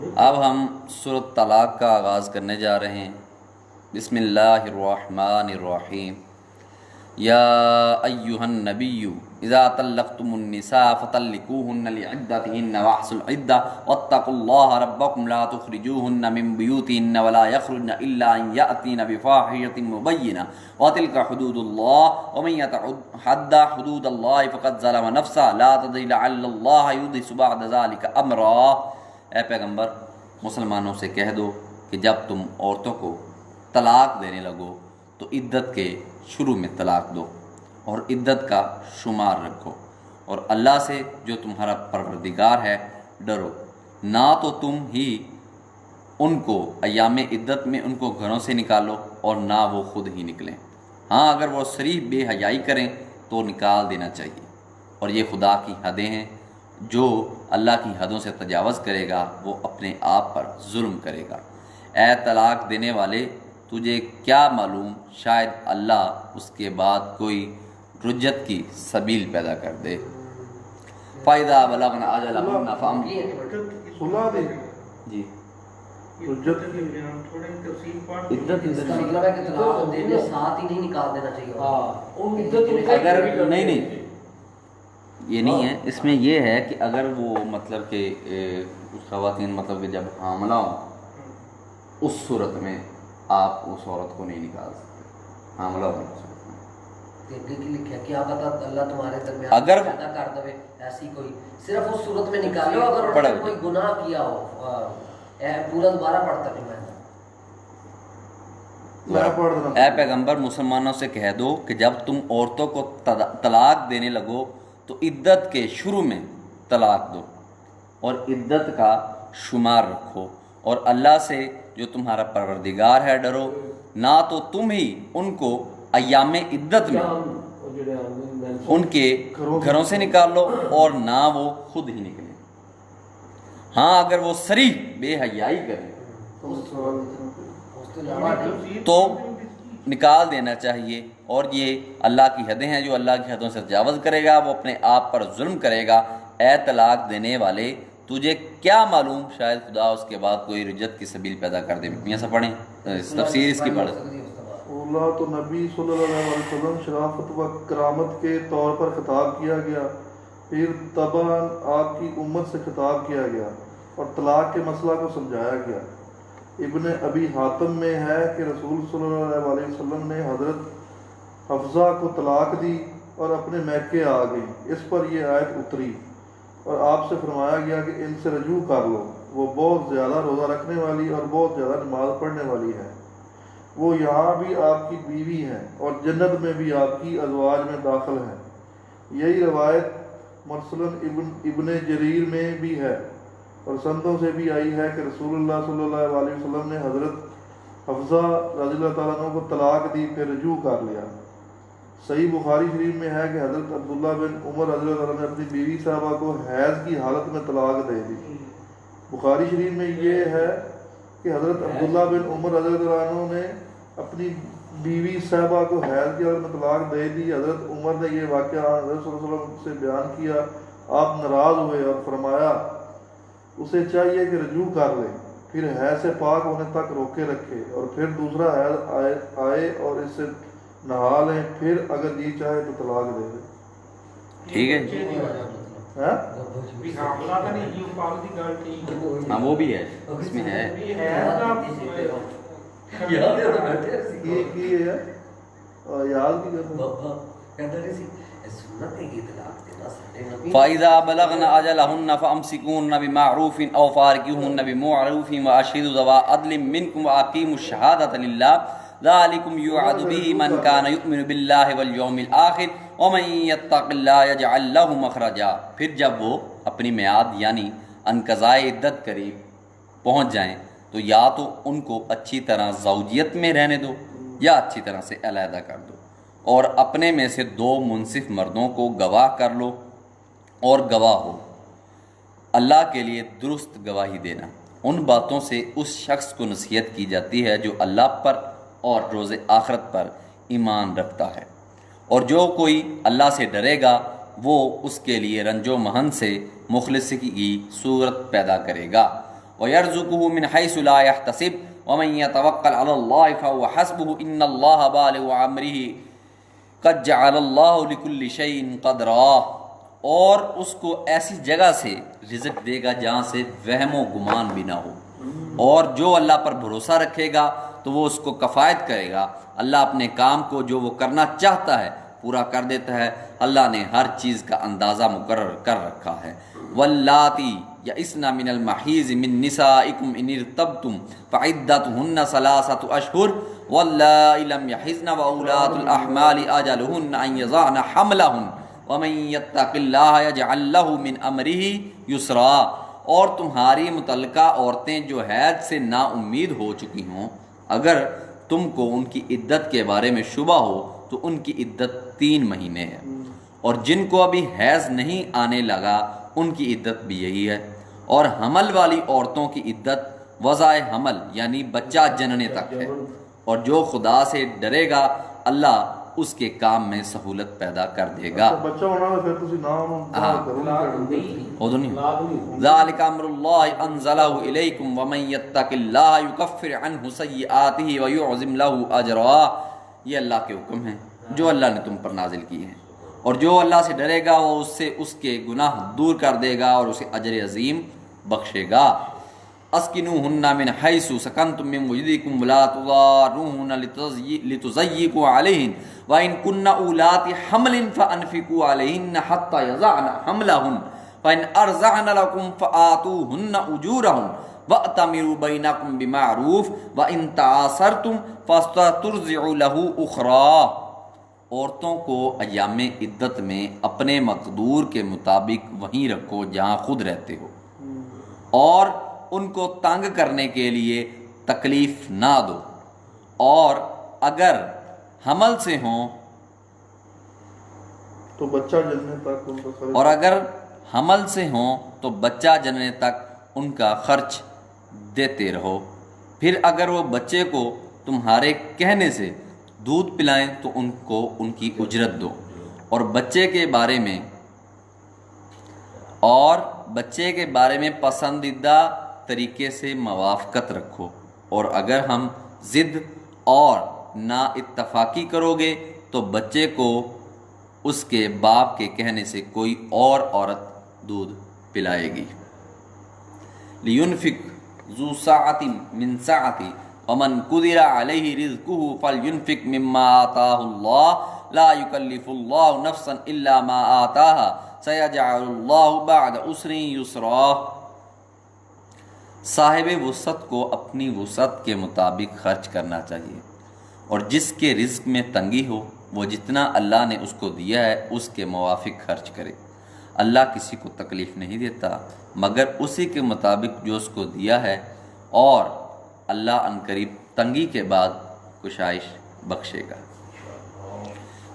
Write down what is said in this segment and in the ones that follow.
اب ہم سورۃ طلاق کا آغاز کرنے جا رہے ہیں۔ بسم اللہ الرحمن الرحیم۔ یا ایہا النبی اذا طلقتم النساء فطلقوهن لعدتهن واحصوا العدة واتقوا الله ربكم لا تخرجوهن من بيوتهن ولا يخرجن إلا أن يأتين بفاحشة مبينة وتلك حدود الله ومن يتعد حدود الله فقد ظلم نفسه لا تدري لعل الله يحدث بعد ذلك أمرا۔ اے پیغمبر مسلمانوں سے کہہ دو کہ جب تم عورتوں کو طلاق دینے لگو تو عدت کے شروع میں طلاق دو اور عدت کا شمار رکھو، اور اللہ سے جو تمہارا پروردگار ہے ڈرو۔ نہ تو تم ہی ان کو ایام عدت میں ان کو گھروں سے نکالو اور نہ وہ خود ہی نکلیں۔ ہاں اگر وہ صریح بے حیائی کریں تو نکال دینا چاہیے، اور یہ خدا کی حدیں ہیں۔ جو اللہ کی حدوں سے تجاوز کرے گا وہ اپنے آپ پر ظلم کرے گا۔ اے طلاق دینے والے، تجھے کیا معلوم شاید اللہ اس کے بعد کوئی رجت کی سبیل پیدا کر دے۔ فَإِذَا بَلَغْنَ أَجَلَهُنَّ جی عدت اس کا مطلب ہے کہ طلاق دینے ساتھ ہی نہیں نکال دینا چاہیے۔ اگر نہیں یہ نہیں ہے، اس میں یہ ہے کہ اگر وہ مطلب کہ خواتین مطلب کہ جب حاملہ ہوں اس صورت میں آپ اس عورت کو نہیں نکال سکتے، حاملہ ہونے کی صورت میں۔ لکھا کیا پتہ اللہ تمہارے درمیان اگر پیدا کر دے ایسی کوئی، صرف اس صورت میں نکالو اگر انہوں نے کوئی گناہ کیا ہو۔ پورا دوبارہ پڑھتا نہیں میں۔ اے پیغمبر مسلمانوں سے کہہ دو کہ جب تم عورتوں کو طلاق دینے لگو تو عدت کے شروع میں طلاق دو اور عدت کا شمار رکھو، اور اللہ سے جو تمہارا پروردگار ہے ڈرو۔ نہ تو تم ہی ان کو ایام عدت میں ان کے گھروں سے نکال لو اور نہ وہ خود ہی نکلیں۔ ہاں اگر وہ صریح بے حیائی کریں تو نکال دینا چاہیے، اور یہ اللہ کی حدیں ہیں۔ جو اللہ کی حدوں سے تجاوز کرے گا وہ اپنے آپ پر ظلم کرے گا۔ اے طلاق دینے والے، تجھے کیا معلوم شاید خدا اس کے بعد کوئی رجت کی سبیل پیدا کر دے۔ میاں سے پڑھیں تفسیر اس کی پڑھیں۔ اللہ تو نبی صلی اللہ علیہ وسلم شرافت و کرامت کے طور پر خطاب کیا گیا، پھر طبعاً آپ کی امت سے خطاب کیا گیا اور طلاق کے مسئلہ کو سمجھایا گیا۔ ابن ابی حاتم میں ہے کہ رسول صلی اللہ علیہ وسلم نے حضرت حفصہ کو طلاق دی اور اپنے میکے آ گئی۔ اس پر یہ آیت اتری اور آپ سے فرمایا گیا کہ ان سے رجوع کر لو، وہ بہت زیادہ روزہ رکھنے والی اور بہت زیادہ نماز پڑھنے والی ہے، وہ یہاں بھی آپ کی بیوی ہیں اور جنت میں بھی آپ کی ازواج میں داخل ہیں۔ یہی روایت مرسلن ابن جریر میں بھی ہے اور سندوں سے بھی آئی ہے کہ رسول اللہ صلی اللہ علیہ وسلم نے حضرت حفصہ رضی اللہ تعالیٰ عنہ کو طلاق دی، پھر رجوع کر لیا۔ صحیح بخاری شریف میں ہے کہ حضرت عبداللہ بن عمر رضی اللہ تعالیٰ نے اپنی بیوی صاحبہ کو حیض کی حالت میں طلاق دے دی۔ بخاری شریف میں یہ ہے کہ حضرت عبداللہ بن عمر رضی اللہ عنہ نے اپنی بیوی صاحبہ کو حیض کی حالت میں طلاق دے دی۔ حضرت عمر نے یہ واقعہ حضرت صلی اللہ علیہ وسلم سے بیان کیا، آپ ناراض ہوئے اور فرمایا اسے چاہیے کہ رجوع کر لے، پھر حیض سے پاک ہونے تک روکے رکھے، اور پھر دوسرا حیض آئے اور اس سے نہا لیں، پھر اگر جی چاہے تو طلاق دے دیں۔ ٹھیک ہے ہاں وہ بھی ہے، اس میں ہے۔ یاد بھی فَإِذَا بَلَغْنَ أَجَلَهُنَّ فَأَمْسِكُوهُنَّ بِمَعْرُوفٍ أَوْ فَارِقُوهُنَّ بِمَعْرُوفٍ وَأَشْهِدُوا ذَوَا عَدْلٍ مِّنكُمْ وَأَقِيمُوا الشَّهَادَةَ لِلَّهِ ذَلِكُمْ يُوعَظُ بِهِ مَنْ كَانَ يُؤْمِنُ بِاللَّهِ وَالْيَوْمِ الْآخِرِ وَمَنْ يَتَّقِ اللَّهَ يَجْعَلْ لَهُ مَخْرَجًا۔ پھر جب وہ اپنی میعاد یعنی انقضائے عدت قریب پہنچ جائیں تو یا تو ان کو اچھی طرح زوجیت میں رہنے دو یا اچھی طرح سے علیحدہ کر دو، اور اپنے میں سے دو منصف مردوں کو گواہ کر لو، اور گواہ ہو اللہ کے لیے درست گواہی دینا۔ ان باتوں سے اس شخص کو نصیحت کی جاتی ہے جو اللہ پر اور روز آخرت پر ایمان رکھتا ہے، اور جو کوئی اللہ سے ڈرے گا وہ اس کے لیے رنج و محن سے مخلصی کی صورت پیدا کرے گا، وَيَرْزُقُهُ مِنْ حَيْثُ لَا يَحْتَسِبُ وَمَنْ يَتَوَكَّلْ عَلَى اللَّهِ فَهُوَ حَسْبُهُ إِنَّ اللَّهَ بَالِغُ أَمْرِهِ قَدْ جَعَلَ اللَّهُ لِكُلِّ شَيْءٍ قَدْرًا، اور اس کو ایسی جگہ سے رزق دے گا جہاں سے وہم و گمان بھی نہ ہو، اور جو اللہ پر بھروسہ رکھے گا تو وہ اس کو کفایت کرے گا۔ اللہ اپنے کام کو جو وہ کرنا چاہتا ہے پورا کر دیتا ہے۔ اللہ نے ہر چیز کا اندازہ مقرر کر رکھا ہے۔ واللاتی یئسن من المحیض من نسائکم ان ارتبتم فعدتہن ثلاثۃ اشہر واللائی لم یحضن واولاۃ الاحمال اجلہن ان یضعن حملہن ومن یتق اللہ یجعل لہ من امرہ یسرا، اور تمہاری متعلقہ عورتیں جو حیض سے نا امید ہو چکی ہوں، اگر تم کو ان کی عدت کے بارے میں شبہ ہو تو ان کی عدت 3 مہینے ہے، اور جن کو ابھی حیض نہیں آنے لگا ان کی عدت بھی یہی ہے، اور حمل والی عورتوں کی عدت وضع حمل یعنی بچہ جننے تک ہے، اور جو خدا سے ڈرے گا اللہ اس کے کام میں سہولت پیدا کر دے گا۔ بچہ ہونا تو پھر تسی نہ ذالک امر اللہ انزلہ الیکم ومن یتق اللہ یکفر عنہ سیئاتہ ویعظم لہ اجرا، یہ اللہ کے حکم ہیں جو اللہ نے تم پر نازل کی ہیں، اور جو اللہ سے ڈرے گا وہ اس سے اس کے گناہ دور کر دے گا اور اسے اجر عظیم بخشے گا۔ اسکنوہن من حیث سکنتم من وجدکم ولا تضاروہن لتضیقوا علیہن وَإِن كُنَّ أُولَاتِ حَمْلٍ فَأَنفِقُوا عَلَيْهِنَّ حَتَّى يَضَعْنَ حَمْلَهُنَّ فَإِنْ أَرْضَعْنَ لَكُمْ فَآتُوهُنَّ أُجُورَهُنَّ وَأْتَمِرُوا بَيْنَكُمْ بِمَعْرُوفٍ وَإِنْ تَعَاسَرْتُمْ فَسَتُرْضِعُ لَهُ أُخْرَىٰ، عورتوں کو ایام عدت میں اپنے مقدور کے مطابق وہیں رکھو جہاں خود رہتے ہو، اور ان کو تنگ کرنے کے لیے تکلیف نہ دو، اور اگر حمل سے ہوں تو بچہ جننے تک ان کا خرچ، اور اگر حمل سے ہوں تو بچہ جننے تک ان کا خرچ دیتے رہو، پھر اگر وہ بچے کو تمہارے کہنے سے دودھ پلائیں تو ان کو ان کی اجرت دو، اور بچے کے بارے میں پسندیدہ طریقے سے موافقت رکھو، اور اگر ہم ضد اور نا اتفاقی کرو گے تو بچے کو اس کے باپ کے کہنے سے کوئی اور عورت دودھ پلائے گی۔ لِيُنْفِقْ ذُو سَعَةٍ مِّن سَعَتِهِ وَمَنْ قُدِرَ عَلَيْهِ رِزْقُهُ فَلْيُنْفِقْ مِمَّا آتَاهُ اللَّهُ لَا يُكَلِّفُ اللَّهُ نَفْسًا إِلَّا مَا آتَاهَا سَيَجْعَلُ اللَّهُ بَعْدَ عُسْرٍ يُسْرًا، صاحب وسعت کو اپنی وسعت کے مطابق خرچ کرنا چاہیے، اور جس کے رزق میں تنگی ہو وہ جتنا اللہ نے اس کو دیا ہے اس کے موافق خرچ کرے۔ اللہ کسی کو تکلیف نہیں دیتا مگر اسی کے مطابق جو اس کو دیا ہے، اور اللہ عنقریب تنگی کے بعد کشائش بخشے گا۔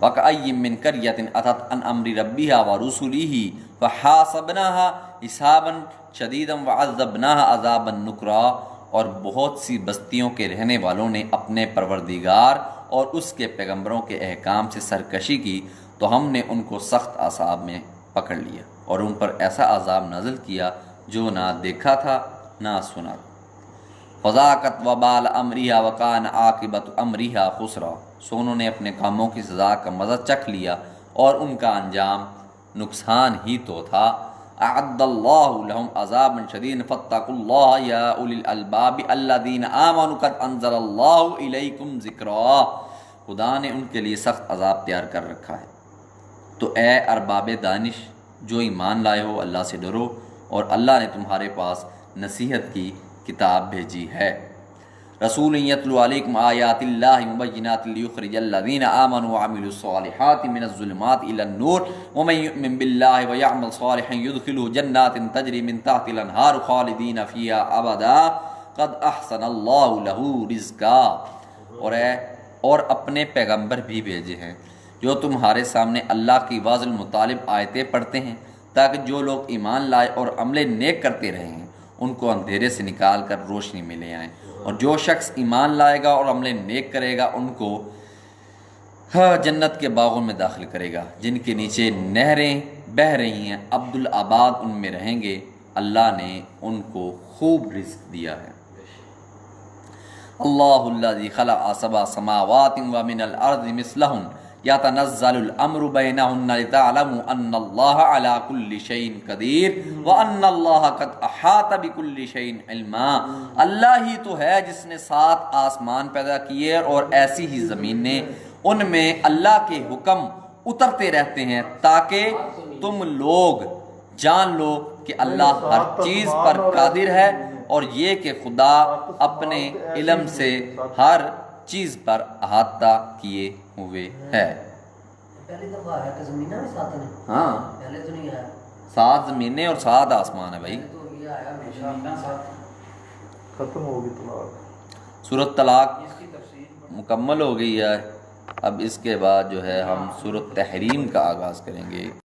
وَكَأَيٍّ مِّن قَرْيَةٍ أَتَتْ عَنْ أَمْرِ رَبِّهَا وَرُسُلِهِ فَحَاسَبْنَاهَا حِسَابًا شَدِيدًا وَعَذَّبْنَاهَا عَذَابًا نُكْرًا، اور بہت سی بستیوں کے رہنے والوں نے اپنے پروردگار اور اس کے پیغمبروں کے احکام سے سرکشی کی تو ہم نے ان کو سخت عذاب میں پکڑ لیا، اور ان پر ایسا عذاب نازل کیا جو نہ دیکھا تھا نہ سنا۔ فَذَاقَتْ وَبَالَ أَمْرِهَا وَكَانَ عَاقِبَةُ أَمْرِهَا خُسْرًا، سو انہوں نے اپنے کاموں کی سزا کا مزہ چکھ لیا اور ان کا انجام نقصان ہی تو تھا۔ اعد اللہ لہم عذابا شدیدا فاتقوا اللہ یا اولی الالباب الذین آمنوا قد انزل اللہ الیکم ذکرا، خدا نے ان کے لیے سخت عذاب تیار کر رکھا ہے۔ تو اے ارباب دانش جو ایمان لائے ہو، اللہ سے ڈرو، اور اللہ نے تمہارے پاس نصیحت کی کتاب بھیجی ہے۔ رسول یتلو علیکم آیات اللہ مبینات لیخرج الذین آمنوا وعملوا الصالحات من الظلمات الی النور ومن یؤمن باللہ ویعمل صالحا یدخلہ جنات تجری من تحت الانہار خالدین فیہا ابدا قد احسن اللہ لہ رزقا، اور اپنے پیغمبر بھی بھیجے ہیں جو تمہارے سامنے اللہ کی واضح المطالب آیتیں پڑھتے ہیں، تاکہ جو لوگ ایمان لائے اور عمل نیک کرتے رہے ہیں ان کو اندھیرے سے نکال کر روشنی میں لے آئیں، اور جو شخص ایمان لائے گا اور عمل نیک کرے گا ان کو جنت کے باغوں میں داخل کرے گا جن کے نیچے نہریں بہہ رہی ہیں، عبدالآباد ان میں رہیں گے، اللہ نے ان کو خوب رزق دیا ہے۔ اللہ الذی خلق سبع سماوات ومن الارض مثلہن یتنزل الامر بینہن لتعلموا ان اللہ علی کل شیء قدیر وان اللہ قد احاط بکل شیء علما۔ اللہ ہی تو ہے جس نے 7 آسمان پیدا کیے اور ایسی ہی زمینیں، ان میں اللہ کے حکم اترتے رہتے ہیں تاکہ تم لوگ جان لو کہ اللہ ہر چیز پر قادر ہے، اور یہ کہ خدا اپنے علم سے ہر چیز پر احاطہ کیے ہوئے ہے۔ پہلی دفعہ آیا کہ زمینیں بھی 7 ہیں؟ ہاں، پہلے تو نہیں آیا۔ 7 زمینیں اور 7 آسمان ہے بھائی۔ تو یہ آیا ہمیشہ ختم ہوگی طلاق۔ سورۃ طلاق مکمل ہو گئی ہے۔ اب اس کے بعد جو ہے ہم سورۃ تحریم کا آغاز کریں گے۔